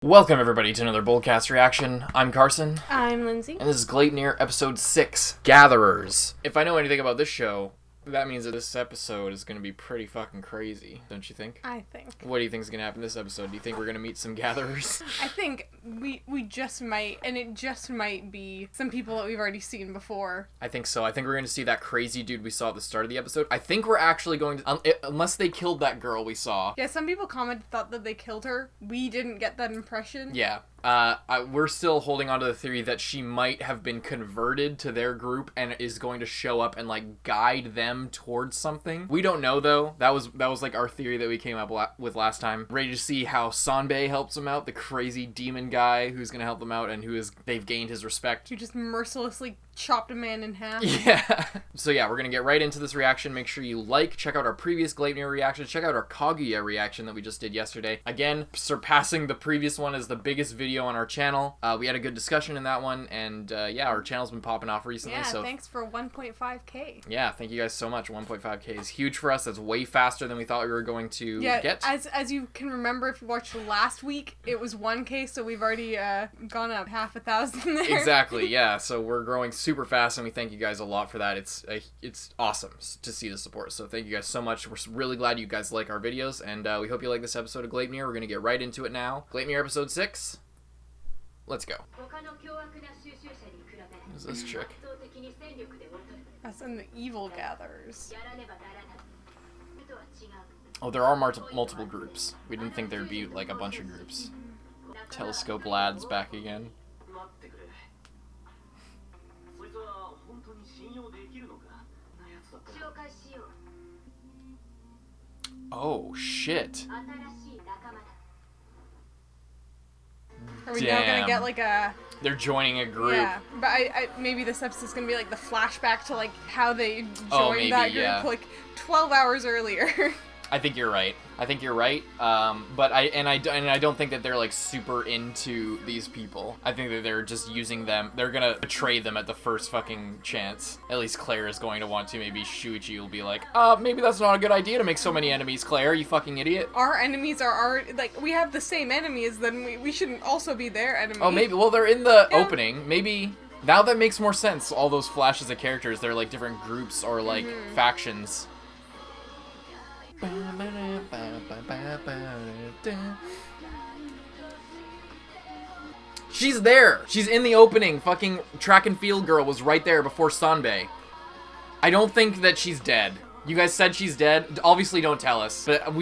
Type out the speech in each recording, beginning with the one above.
Welcome everybody to another Bullcast reaction. I'm Carson. I'm Lindsay. And this is Gleipnir episode 6, Gatherers. If I know anything about this show, that means that this episode is going to be pretty fucking crazy, don't you think? I think. What do you think is going to happen this episode? Do you think we're going to meet some Gatherers? I think we just might, and it just might be some people that we've already seen before. I think so. I think we're going to see that crazy dude we saw at the start of the episode. I think we're actually going to, unless they killed that girl we saw. Yeah, some people thought that they killed her. We didn't get that impression. Yeah. We're still holding on to the theory that she might have been converted to their group and is going to show up and like guide them towards something. We don't know though. That was like our theory that we came up with last time. Ready to see how Sanbei helps him out, the crazy demon guy who's gonna help them out and they've gained his respect. You just mercilessly chopped a man in half. Yeah. So yeah, we're gonna get right into this reaction. Make sure you check out our previous Gleipnir reaction, check out our Kaguya reaction that we just did yesterday. Again, surpassing the previous one as the biggest video on our channel. We had a good discussion in that one, and yeah, our channel's been popping off recently. Yeah, so thanks for 1.5K. Yeah, thank you guys so much. 1.5K is huge for us. That's way faster than we thought we were going to get. As you can remember, if you watched last week, it was 1K, so we've already gone up half 1,000 there. Exactly, yeah. So we're growing super fast, and we thank you guys a lot for that. It's awesome to see the support. So thank you guys so much. We're really glad you guys like our videos, and we hope you like this episode of Gleipnir. We're gonna get right into it now. Gleipnir episode 6. Let's go. Who's this chick? Us and the evil gatherers. Oh, there are multiple groups. We didn't think there'd be like a bunch of groups. Telescope lads back again. Oh shit. Are we now gonna get like a... They're joining a group. Yeah, but I maybe this episode's gonna be like the flashback to like how they joined that group like 12 hours earlier. I think you're right. But I don't think that they're like super into these people. I think that they're just using them. They're gonna betray them at the first fucking chance. At least Claire is going to want to. Maybe Shuichi will be like, maybe that's not a good idea to make so many enemies, Claire, you fucking idiot. Our enemies are like, we have the same enemies, then we shouldn't also be their enemy. Oh, maybe. Well, they're in the opening. Maybe. Now that makes more sense. All those flashes of characters, they're like different groups or like factions. She's there. She's in the opening. Fucking track and field girl was right there before Sanbei. I don't think that she's dead. You guys said she's dead. Obviously, don't tell us. But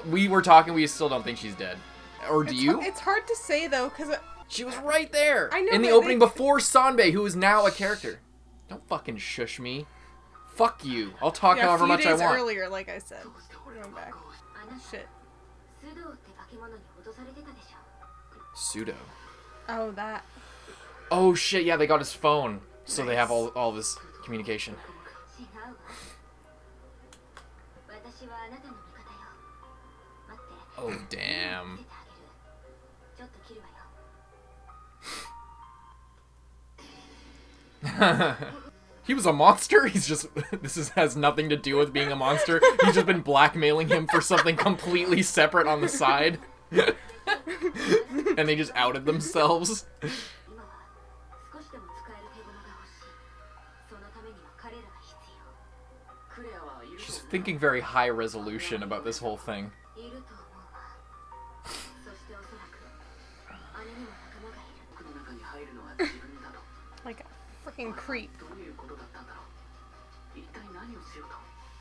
we were talking. We still don't think she's dead. Or do you? It's hard to say though, because she was right there. I know, in the opening before Sanbei, who is now a character. Don't fucking shush me. Fuck you. I'll talk however much I want. Earlier, like I said. We're going back. Shit. Pseudo. Oh, that. Oh shit, yeah, they got his phone. So they have all this communication. Oh, damn. He was a monster? He's just... has nothing to do with being a monster. He's just been blackmailing him for something completely separate on the side. And they just outed themselves. She's thinking very high resolution about this whole thing. Like a freaking creep.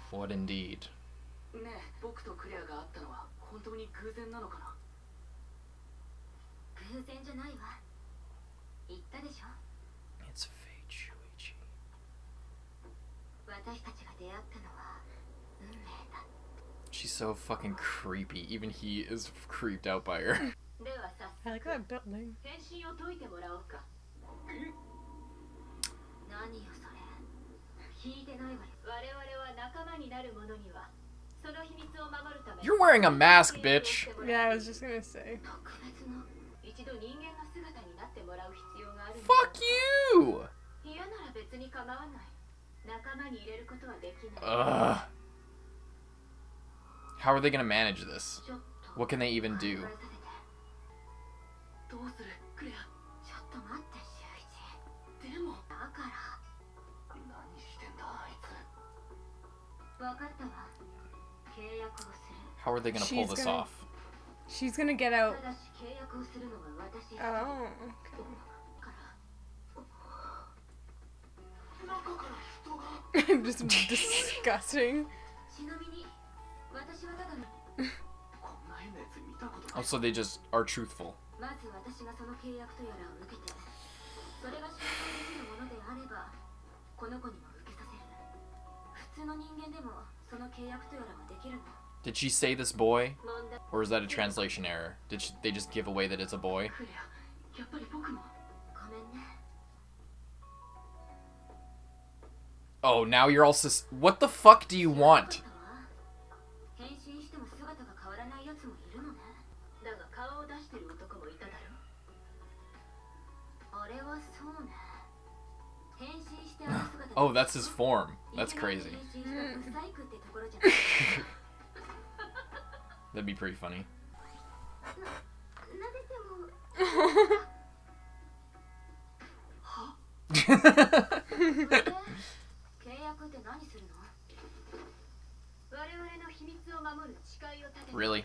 What indeed? It's fate, Shuichi. She's so fucking creepy. Even he is creeped out by her. I like that building. You're wearing a mask, bitch. Yeah, I was just gonna say. Fuck you! Ugh. How are they gonna manage this? What can they even do? How are they gonna pull this off? She's gonna get out. Oh. Okay. Just disgusting. Oh, so they just are truthful. Did she say this boy? Or is that a translation error? They just give away that it's a boy? Oh, now you're all what the fuck do you want? Oh, that's his form. That's crazy. That'd be pretty funny. Really?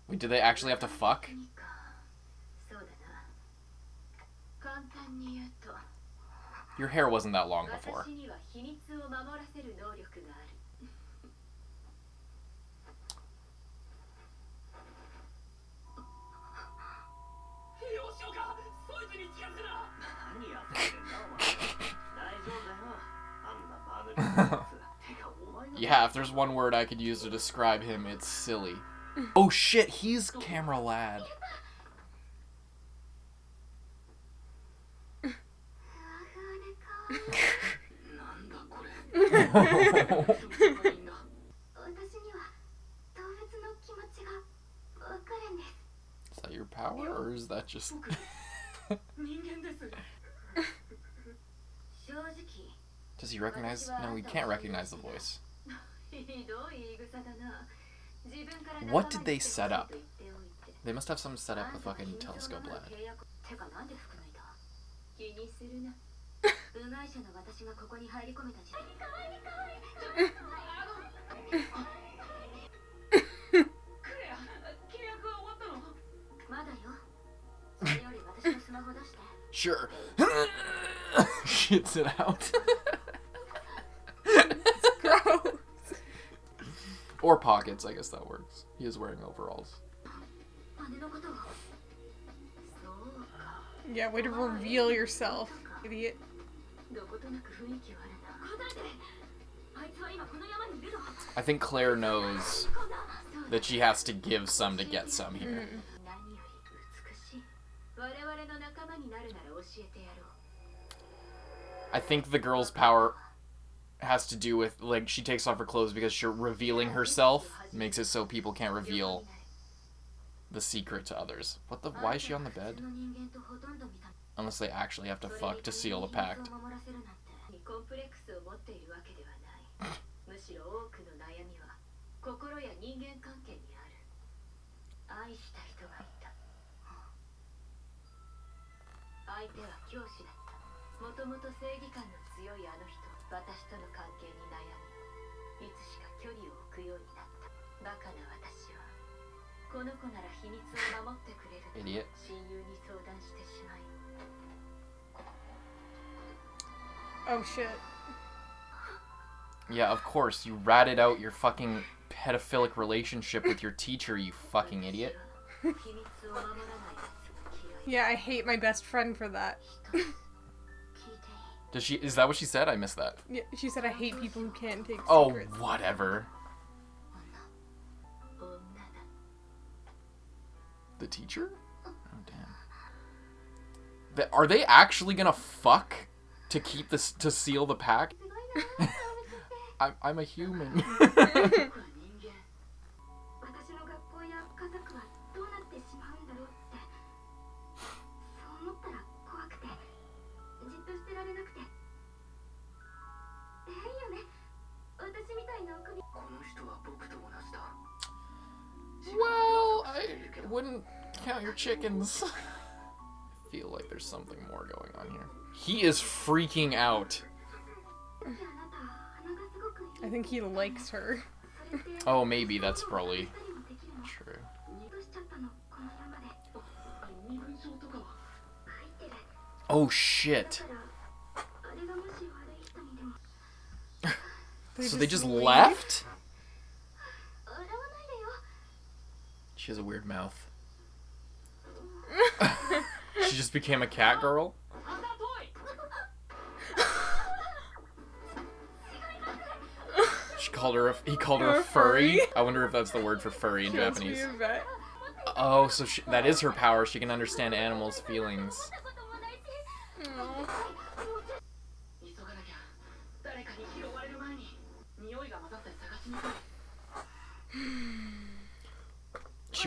Wait, do they actually have to fuck? Your hair wasn't that long before. Yeah, if there's one word I could use to describe him, it's silly. Oh shit, he's camera lad. Is that your power, or is that just... Does he recognize? No, he can't recognize the voice. What did they set up? They must have some set up a fucking telescope lad. Sure. Shits it out. Gross. Or pockets, I guess that works. He is wearing overalls. Yeah, way to reveal yourself, idiot. I think Claire knows that she has to give some to get some here. I think the girl's power has to do with, like, she takes off her clothes because she's revealing herself makes it so people can't reveal the secret to others. What the? Why is she on the bed? Unless they actually have to fuck to seal the pact. Idiot. Oh shit. Yeah, of course. You ratted out your fucking pedophilic relationship with your teacher, you fucking idiot. Yeah, I hate my best friend for that. Does she? Is that what she said? I missed that. Yeah, she said I hate people who can't take secrets. Oh, whatever. The teacher? Oh, damn. Are they actually gonna fuck to keep this, to seal the pact? I'm a human. wouldn't count your chickens. I feel like there's something more going on here. He is freaking out. I think he likes her. Oh, maybe that's probably true. Oh, shit. So they just left? She has a weird mouth. She just became a cat girl? He called her a furry? I wonder if that's the word for furry in Japanese. Wants to be a vet. Oh, so that is her power. She can understand animals' feelings. Aww.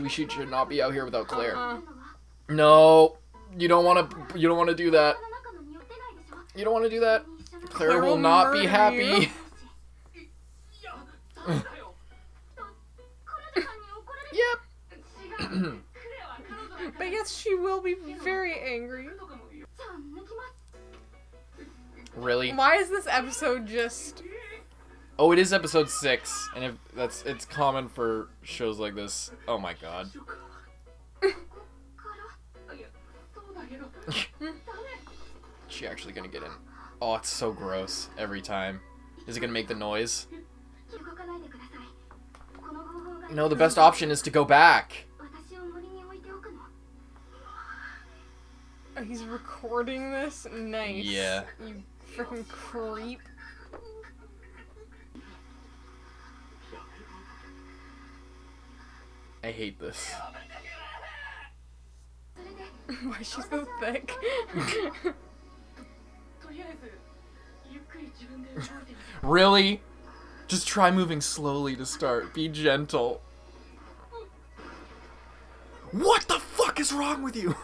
We should not be out here without Claire. No, you don't want to do that. You don't want to do that. Claire will not be happy. Yep. But yes, she will be very angry. Really? Why is this episode just... Oh, it is episode 6, and it's common for shows like this. Oh my god. She actually gonna get in? Oh, it's so gross every time. Is it gonna make the noise? No, the best option is to go back. Oh, he's recording this? Nice. Yeah. You freaking creep. I hate this. Why is she so thick? Really? Just try moving slowly to start. Be gentle. What the fuck is wrong with you?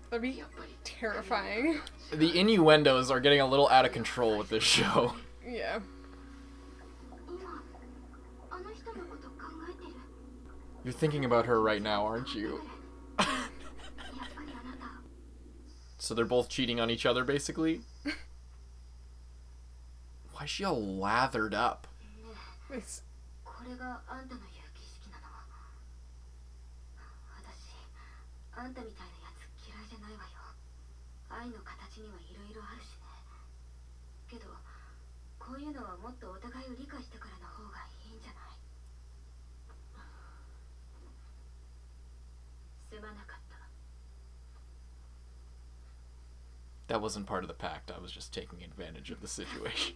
That'd be terrifying. The innuendos are getting a little out of control with this show. Yeah. You're thinking about her right now, aren't you? So they're both cheating on each other, basically? Why is she all lathered up? It's... That wasn't part of the pact. I was just taking advantage of the situation.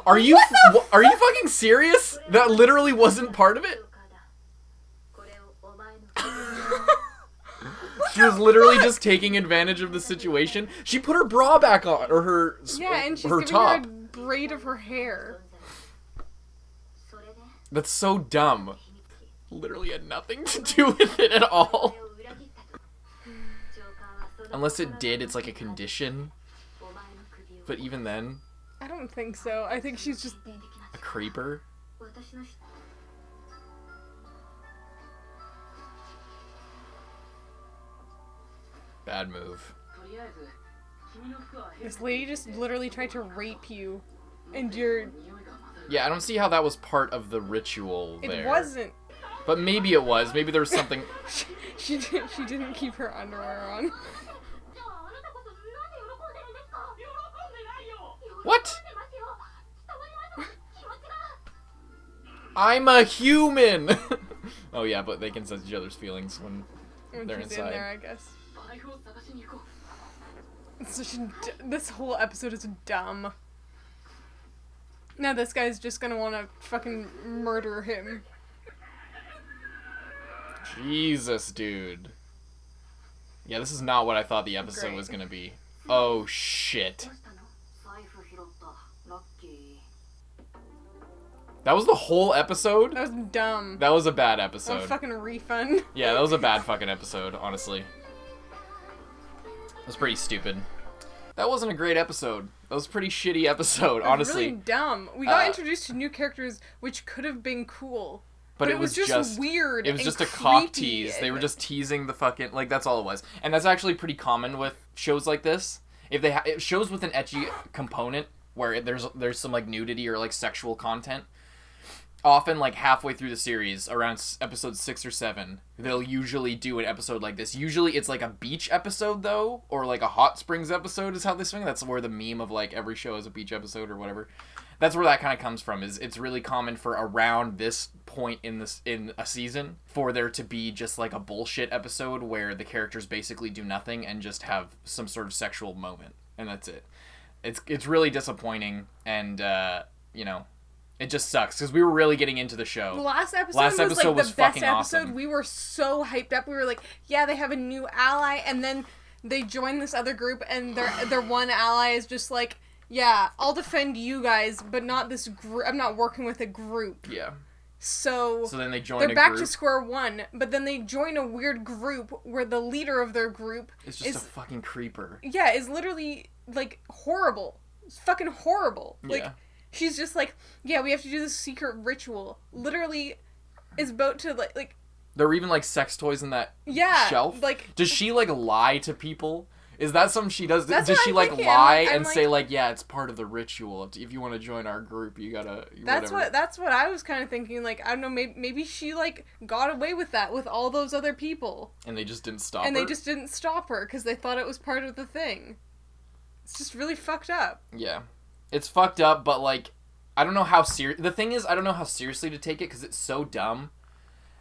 Are you fucking serious? That literally wasn't part of it? She was literally just taking advantage of the situation. She put her bra back on, or her yeah, and she's her giving top. her a braid of her hair. That's so dumb. Literally had nothing to do with it at all. Unless it did, it's like a condition. But even then... I don't think so. I think she's just... a creeper? Bad move. This lady just literally tried to rape you. And you're... Yeah, I don't see how that was part of the ritual there. It wasn't. But maybe it was. Maybe there was something... she didn't keep her underwear on. What? I'm a human! Oh yeah, but they can sense each other's feelings when they're she's inside. In there, I guess. This whole episode is dumb. Now this guy's just gonna want to fucking murder him. Jesus, dude. Yeah, this is not what I thought the episode was gonna be. Oh, shit. That was the whole episode? That was dumb. That was a bad episode. That was fucking refund. Yeah, that was a bad fucking episode, honestly. It was pretty stupid. That wasn't a great episode. That was a pretty shitty episode, honestly. Really dumb. We got introduced to new characters, which could have been cool. But it was just weird. It was just a cock tease. They were just teasing the fucking, like, that's all it was. And that's actually pretty common with shows like this. If they shows with an ecchi component where there's some like nudity or like sexual content, often like halfway through the series, around episode 6 or 7, they'll usually do an episode like this. Usually it's like a beach episode though, or like a hot springs episode is how they swing. That's where the meme of like every show is a beach episode or whatever. That's where that kind of comes from. Is it's really common for around this point in a season for there to be just like a bullshit episode where the characters basically do nothing and just have some sort of sexual moment, and that's it. It's really disappointing, and you know, it just sucks because we were really getting into the show. The last episode was like the best episode. Awesome. We were so hyped up. We were like, yeah, they have a new ally, and then they join this other group, and their one ally is just like, yeah, I'll defend you guys, but not this group. I'm not working with a group. Yeah. So then they join they're back to square one, but then they join a weird group where the leader of their group is just a fucking creeper. Yeah, is literally, like, horrible. It's fucking horrible. Like, yeah. She's just like, yeah, we have to do this secret ritual. Literally is about to, like... There were even, like, sex toys in that shelf? Like... Does she, like, lie to people? Is that something she does? Does she, like, lie and say, like, yeah, it's part of the ritual. If you want to join our group, you gotta... That's what I was kind of thinking. Like, I don't know, maybe she, like, got away with that with all those other people. And they just didn't stop her? And they just didn't stop her because they thought it was part of the thing. It's just really fucked up. Yeah. It's fucked up, but, like, I don't know how serious... The thing is, I don't know how seriously to take it because it's so dumb.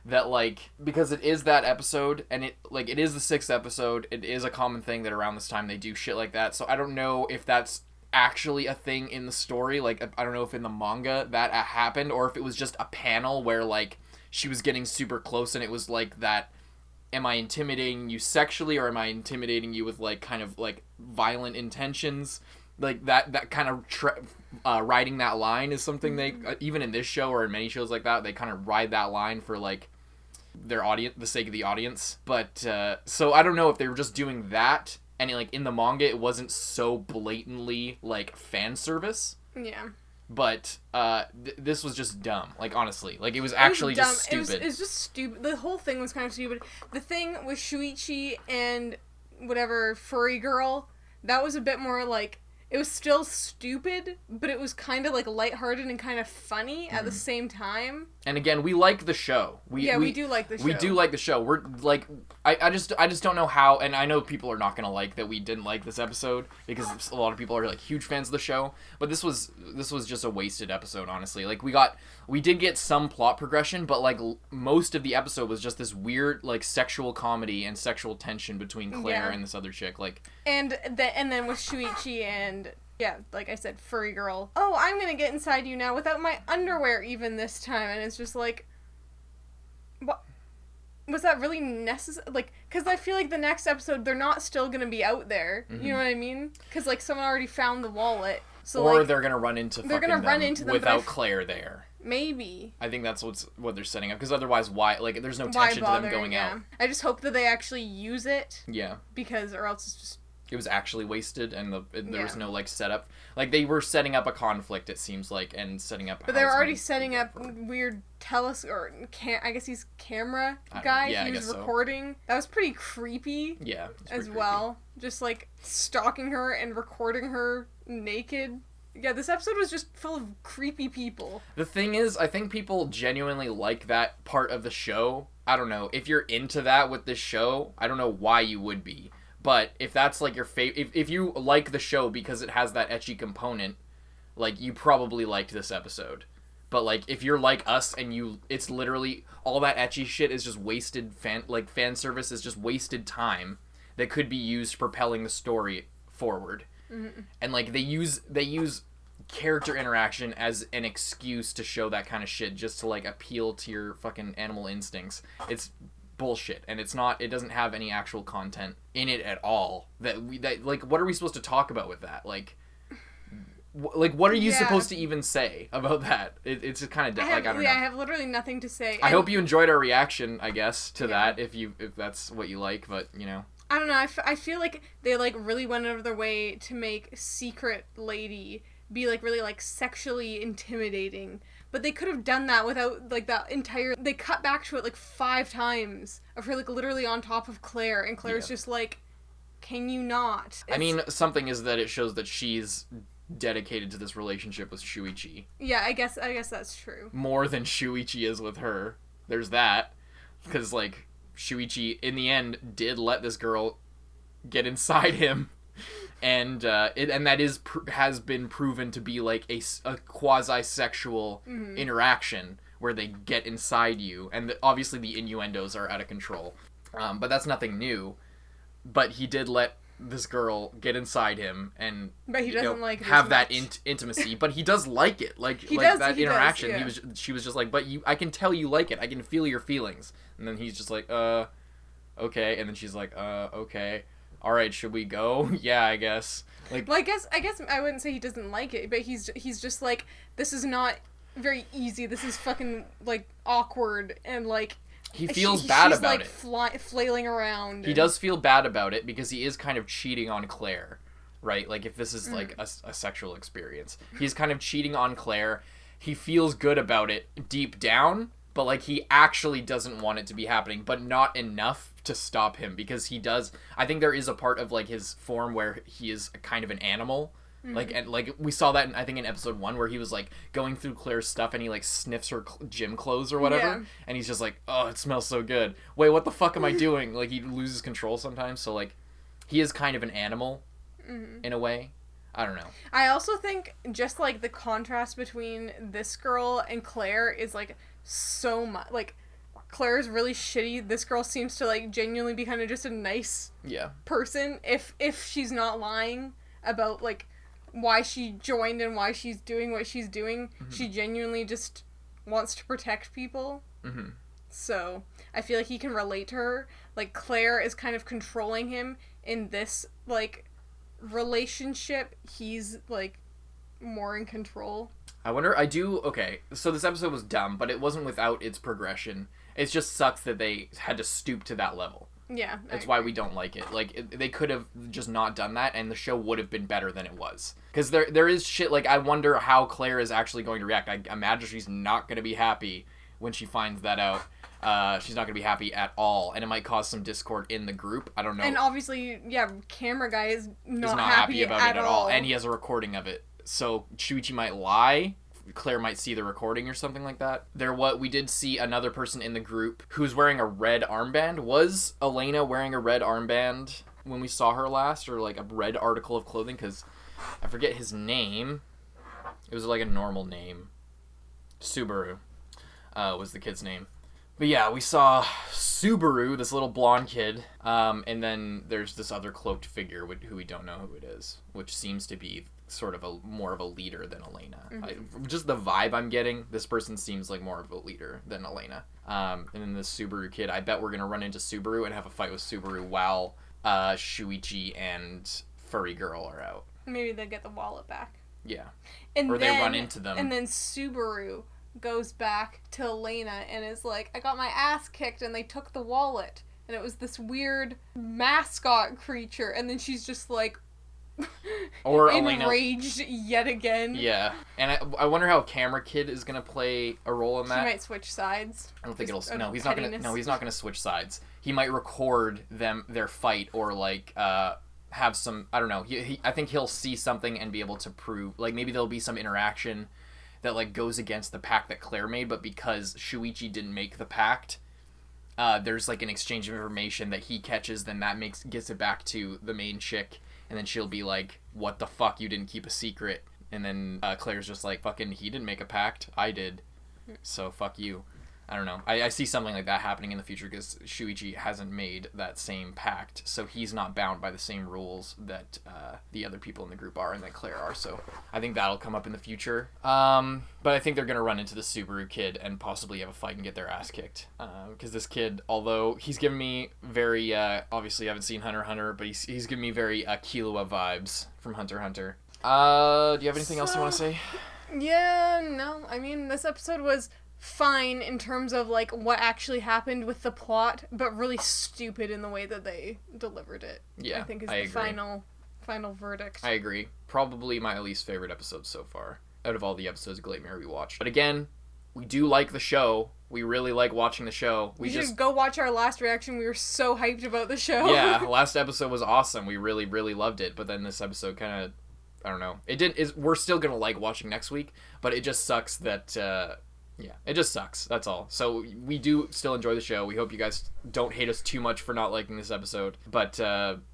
That, like, because it is that episode, and it is the 6th episode, it is a common thing that around this time they do shit like that, so I don't know if that's actually a thing in the story, like, I don't know if in the manga that happened, or if it was just a panel where, like, she was getting super close, and it was, like, that, am I intimidating you sexually, or am I intimidating you with, like, kind of, like, violent intentions? Like, that kind of riding that line is something they, even in this show, or in many shows like that, they kind of ride that line for, like, their audience, the sake of the audience. But so I don't know if they were just doing that, and like in the manga it wasn't so blatantly like fan service. Yeah. But this was just dumb. Like, honestly, like it was actually just stupid. It was just stupid. The whole thing was kind of stupid. The thing with Shuichi and whatever furry girl, that was a bit more like, it was still stupid, but it was kind of like lighthearted and kind of funny at the same time. And again, we like the show. We do like the show. We do like the show. We're like, I just don't know how, and I know people are not gonna like that we didn't like this episode because a lot of people are like huge fans of the show. But this was just a wasted episode, honestly. Like we did get some plot progression, but like most of the episode was just this weird like sexual comedy and sexual tension between Claire and this other chick. Like, and then with Shuichi and. Yeah, like I said, furry girl. Oh, I'm gonna get inside you now without my underwear even this time. And it's just like, what? Was that really necessary? Like, because I feel like the next episode, they're not still gonna be out there. Mm-hmm. You know what I mean? Because, like, someone already found the wallet. So, or like, they're gonna run into them without Claire there. Maybe. I think that's what they're setting up. Because otherwise, why? Like, there's no tension to them going out. I just hope that they actually use it. Yeah. Because, or else it's just... It was actually wasted, and there was no, like, setup. Like, they were setting up a conflict, it seems like, and setting up... But they were already setting up weird I guess he's camera guy. Yeah, he was recording. That was pretty creepy. Yeah. As well. Just, like, stalking her and recording her naked. Yeah, this episode was just full of creepy people. The thing is, I think people genuinely like that part of the show. I don't know. If you're into that with this show, I don't know why you would be. But if that's, like, your favorite... If you like the show because it has that ecchi component, like, you probably liked this episode. But, like, if you're like us and it's literally... All that ecchi shit is just wasted fan service is just wasted time that could be used propelling the story forward. Mm-hmm. And, like, they use character interaction as an excuse to show that kind of shit just to, like, appeal to your fucking animal instincts. It's... bullshit, and it doesn't have any actual content in it at all. That like, what are we supposed to talk about with that? Like what are you supposed to even say about that? It's just kind of I don't know. I have literally nothing to say. I hope you enjoyed our reaction, I guess, to that, if that's what you like, but, you know. I don't know. I feel like they like really went out of their way to make Secret Lady be like really like sexually intimidating, but they could have done that without like that entire. They cut back to it like 5 times of her like literally on top of Claire, and Claire's just like, "Can you not?" I mean, something is that it shows that she's dedicated to this relationship with Shuichi. Yeah, I guess that's true. More than Shuichi is with her. There's that, because like Shuichi in the end did let this girl get inside him. And that has been proven to be like a quasi-sexual interaction where they get inside you, and obviously the innuendos are out of control, but that's nothing new. But he did let this girl get inside him, and but he doesn't like it have that as much. intimacy. But he does like it, like he like does, that he interaction. does, yeah. She was just like, but I can tell you like it. I can feel your feelings. And then he's just like, okay. And then she's like, okay. All right, should we go? Yeah, I guess. Like, well, I guess I wouldn't say he doesn't like it, but he's just like, this is not very easy. This is fucking like awkward, and like he feels bad she's, about like, it. Flailing around. He does feel bad about it because he is kind of cheating on Claire, right? Like if this is like a sexual experience, he's kind of cheating on Claire. He feels good about it deep down, but like he actually doesn't want it to be happening, but not enough to stop him, because he does. I think there is a part of like his form where he is kind of an animal. Like, and like we saw that I think in episode 1 where he was like going through Claire's stuff and he like sniffs her gym clothes or whatever, and he's just like, oh, it smells so good. Wait, what the fuck am I doing? Like he loses control sometimes, so like he is kind of an animal in a way. I don't know. I also think just like the contrast between this girl and Claire is like so much. Like Claire's really shitty. This girl seems to like genuinely be kind of just a nice person if she's not lying about like why she joined and why she's doing what she's doing. She genuinely just wants to protect people. So I feel like he can relate to her. Like Claire is kind of controlling him in this like relationship. He's like more in control. Okay, so this episode was dumb, but it wasn't without its progression. It just sucks that they had to stoop to that level. Yeah. That's why we don't like it. Like, they could have just not done that, and the show would have been better than it was. Because there is shit, like, I wonder how Claire is actually going to react. I imagine she's not going to be happy when she finds that out. She's not going to be happy at all, and it might cause some discord in the group. I don't know. And obviously, camera guy is not happy about it at all. And he has a recording of it. So, Shuichi might lie. Claire might see the recording or something like that. We did see another person in the group who's wearing a red armband. Was Elena wearing a red armband when we saw her last, or like a red article of clothing? Because I forget his name. It was like a normal name. Subaru was the kid's name. But yeah, we saw Subaru, this little blonde kid, and then there's this other cloaked figure who we don't know who it is, which seems to be sort of more of a leader than Elena. Just the vibe I'm getting, this person seems like more of a leader than Elena. And then this Subaru kid, I bet we're gonna run into Subaru and have a fight with Subaru while Shuichi and Furry Girl are out. Maybe they'll get the wallet back. Yeah. And or then, they run into them. And then Subaru goes back to Elena and is like, I got my ass kicked and they took the wallet. And it was this weird mascot creature. And then she's just like, or enraged yet again. Yeah, and I wonder how Camera Kid is gonna play a role in that. He might switch sides. I don't think it'll. No, he's not gonna. No, he's not gonna switch sides. He might record their fight, or like have some. I don't know. I think he'll see something and be able to prove. Like maybe there'll be some interaction that like goes against the pact that Claire made, but because Shuichi didn't make the pact, there's like an exchange of information that he catches. Then that gets it back to the main chick. And then she'll be like, what the fuck, you didn't keep a secret. And then Claire's just like, fucking, he didn't make a pact. I did. So fuck you. I don't know. I see something like that happening in the future because Shuichi hasn't made that same pact. So he's not bound by the same rules that the other people in the group are and that Claire are. So I think that'll come up in the future. But I think they're going to run into the Subaru kid and possibly have a fight and get their ass kicked. Because this kid, although he's given me very, obviously I haven't seen Hunter x Hunter, but he's given me very Killua vibes from Hunter x Hunter. Do you have anything else you want to say? Yeah, no. I mean, this episode was fine in terms of like what actually happened with the plot, but really stupid in the way that they delivered it. Yeah, I think is I the agree. final verdict. I agree. Probably my least favorite episode so far out of all the episodes of Gleipnir we watched. But again, we do like the show. We really like watching the show. We You just should go watch our last reaction. We were so hyped about the show. yeah, last episode was awesome. We really, really loved it. But then this episode kind of, I don't know. It didn't. We're still gonna like watching next week, but it just sucks that. Yeah, it just sucks. That's all. So we do still enjoy the show. We hope you guys don't hate us too much for not liking this episode. But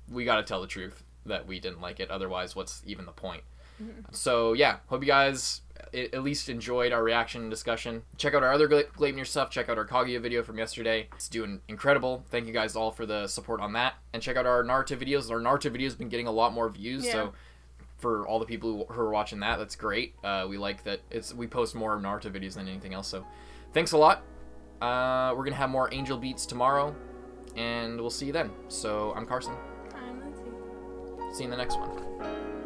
we gotta tell the truth that we didn't like it. Otherwise, what's even the point? Mm-hmm. So yeah, hope you guys at least enjoyed our reaction and discussion. Check out our other Gleipnir stuff. Check out our Kaguya video from yesterday. It's doing incredible. Thank you guys all for the support on that. And check out our Naruto videos. Our Naruto videos have been getting a lot more views. Yeah. So for all the people who are watching that, that's great. We like that we post more Naruto videos than anything else. So thanks a lot. We're going to have more Angel Beats tomorrow. And we'll see you then. So I'm Carson. I'm Lindsay. See you in the next one.